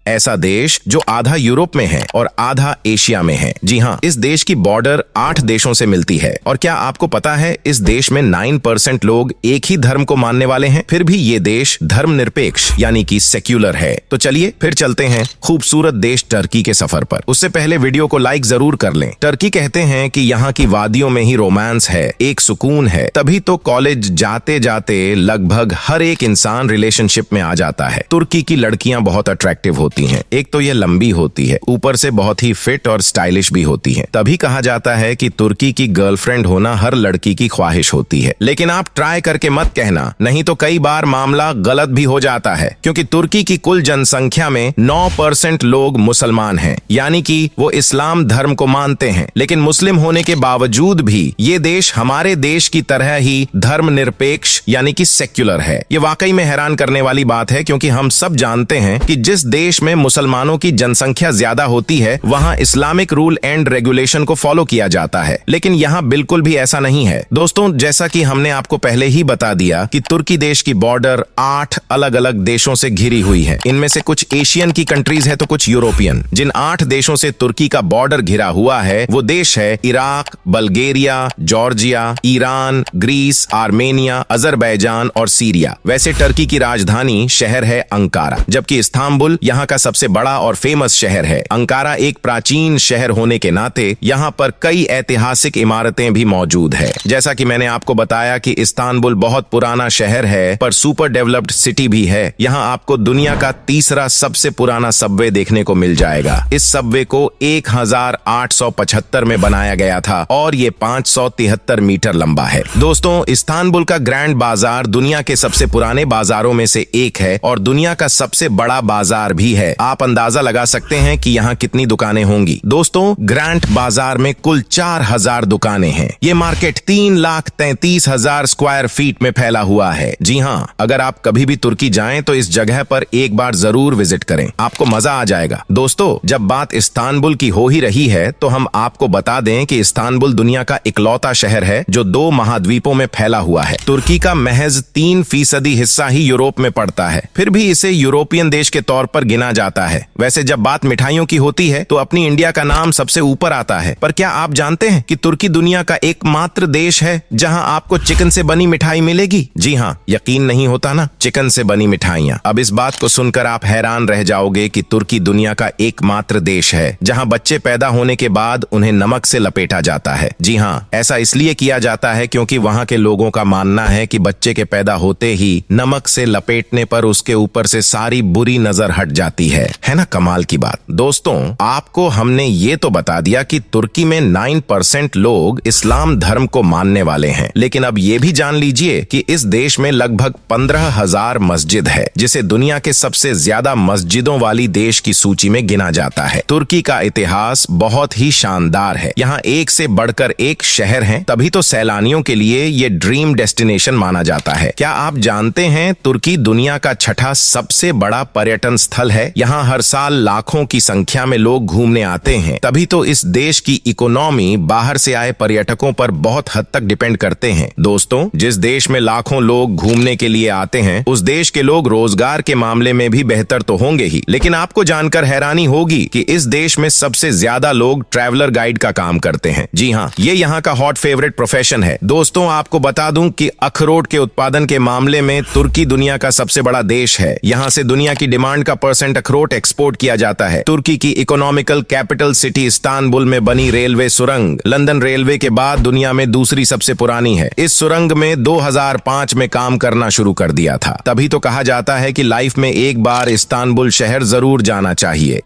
ऐसा देश जो आधा यूरोप में है और आधा एशिया में है। जी हाँ, इस देश की बॉर्डर 8 देशों से मिलती है। और क्या आपको पता है इस देश में 9% लोग एक ही धर्म को मानने वाले हैं। फिर भी ये देश धर्मनिरपेक्ष यानी कि सेक्युलर है। तो चलिए फिर चलते हैं खूबसूरत देश टर्की के सफर पर। उससे पहले वीडियो को लाइक जरूर कर लें। टर्की कहते हैं कि यहाँ की वादियों में ही रोमांस है, एक सुकून है। तभी तो कॉलेज जाते जाते लगभग हर एक इंसान रिलेशनशिप में आ जाता है। तुर्की की लड़कियां बहुत अट्रैक्टिव होती हैं। एक तो ये लंबी होती है, ऊपर से बहुत ही फिट और स्टाइलिश भी होती है। तभी कहा जाता है कि तुर्की की गर्लफ्रेंड होना हर लड़की की ख्वाहिश होती है। लेकिन आप ट्राई करके मत कहना, नहीं तो कई बार मामला गलत भी हो जाता है। क्योंकि तुर्की की कुल जनसंख्या में 9% लोग मुसलमान हैं, यानी कि वो इस्लाम धर्म को मानते हैं। लेकिन मुस्लिम होने के बावजूद भी ये देश हमारे देश की तरह ही धर्मनिरपेक्ष यानी कि सेक्युलर है। ये वाकई में हैरान करने वाली बात है, क्योंकि हम सब जानते हैं कि जिस देश में मुसलमानों की जनसंख्या ज्यादा होती है वहां इस्लामिक रूल एंड रेगुलेशन को फॉलो किया जाता है। लेकिन यहाँ बिल्कुल भी ऐसा नहीं है। दोस्तों, जैसा कि हमने आपको पहले ही बता दिया कि तुर्की देश की बॉर्डर 8 अलग अलग देशों से घिरी हुई है। इनमें से कुछ एशियन की कंट्रीज है तो कुछ यूरोपियन। जिन 8 देशों से तुर्की का बॉर्डर घिरा हुआ है वो देश है Iraq, Bulgaria, Georgia, Iran, Greece, Armenia, Azerbaijan और सीरिया। वैसे टर्की की राजधानी शहर है अंकारा, जबकि इस्तांबुल यहाँ का सबसे बड़ा और फेमस शहर है। अंकारा एक प्राचीन शहर होने के नाते यहाँ पर कई ऐतिहासिक इमारतें भी मौजूद है। जैसा कि मैंने आपको बताया कि इस्तांबुल बहुत पुराना शहर है पर सुपर डेवलप्ड सिटी भी है। यहाँ आपको दुनिया का तीसरा सबसे पुराना सबवे देखने को मिल जाएगा। इस सबवे को 1875 में बनाया गया था और ये 573 मीटर लंबा है। दोस्तों, इस्तांबुल का ग्रैंड बाजार दुनिया के सबसे पुराने बाजारों में से एक है और दुनिया का सबसे बड़ा बाजार भी है। आप अंदाजा लगा सकते हैं कि यहाँ कितनी दुकानें होंगी। दोस्तों, ग्रैंड बाजार में कुल 4000 दुकानें हैं। ये मार्केट 3,33,000 स्क्वायर फीट में फैला हुआ है। जी हाँ, अगर आप कभी भी तुर्की जाएं तो इस जगह पर एक बार जरूर विजिट करें, आपको मजा आ जाएगा। दोस्तों, जब बात इस्तांबुल की हो ही रही है तो हम आपको बता दें कि इस्तांबुल दुनिया का इकलौता शहर है जो 2 महाद्वीपों में फैला हुआ है। तुर्की का महज 3% हिस्सा ही यूरोप में पड़ता है, फिर भी इसे यूरोपियन देश के तौर पर गिना जाता है। वैसे जब बात मिठाइयों की होती है तो अपनी इंडिया का नाम सबसे ऊपर आता है। पर क्या आप जानते हैं कि तुर्की दुनिया का एकमात्र देश है जहां आपको चिकन से बनी मिठाई मिलेगी? जी हाँ, यकीन नहीं होता ना, चिकन से बनी मिठाइयाँ। अब इस बात को सुनकर आप हैरान रह जाओगे कि तुर्की दुनिया का एकमात्र देश है जहां बच्चे पैदा होने के बाद उन्हें नमक से लपेटा जाता है। जी हाँ, ऐसा इसलिए किया जाता है क्योंकि वहां के लोगों का मानना है कि बच्चे के पैदा होते ही नमक से लपेटने पर उसके ऊपर से सारी बुरी नजर हट जाती है ना? कमाल की बात। दोस्तों, आपको हमने ये तो बता दिया कि तुर्की में 9% लोग इस्लाम धर्म को मानने वाले हैं। लेकिन अब ये भी जान लीजिए कि इस देश में लगभग 15,000 मस्जिद है, जिसे दुनिया के सबसे ज्यादा मस्जिदों वाली देश की सूची में गिना जाता है। तुर्की का इतिहास बहुत ही शानदार है। यहाँ एक से बढ़कर एक शहर हैं, तभी तो सैलानियों के लिए ये ड्रीम डेस्टिनेशन माना जाता है। क्या आप जानते हैं तुर्की दुनिया का 6ठा सबसे बड़ा पर्यटन स्थल है? यहाँ हर साल लाखों की संख्या में लोग घूमने आते हैं। तभी तो इस देश की इकोनॉमी बाहर से आए पर्यटकों पर बहुत हद तक डिपेंड करते हैं। दोस्तों, जिस देश में लाखों लोग घूमने के लिए आते हैं उस देश के लोग रोजगार के मामले में भी बेहतर तो होंगे ही। लेकिन आपको जानकर हैरानी होगी कि इस देश में सबसे ज्यादा लोग ट्रैवलर गाइड का काम करते हैं। जी हाँ, ये यहाँ का हॉट फेवरेट प्रोफेशन है। दोस्तों, आपको बता दूं कि अखरोट के उत्पादन के मामले में तुर्की दुनिया का सबसे बड़ा देश है। यहाँ से दुनिया की डिमांड का % अखरोट एक्सपोर्ट किया जाता है। तुर्की की इकोनॉमिकल कैपिटल सिटी इस्तांबुल में बनी रेलवे सुरंग लंदन रेलवे के बाद दुनिया में दूसरी सबसे पुरानी है। इस सुरंग में 2005 में काम करना शुरू कर दिया था। तभी तो कहा जाता है कि लाइफ में एक बार इस्तांबुल शहर जरूर जाना चाहिए।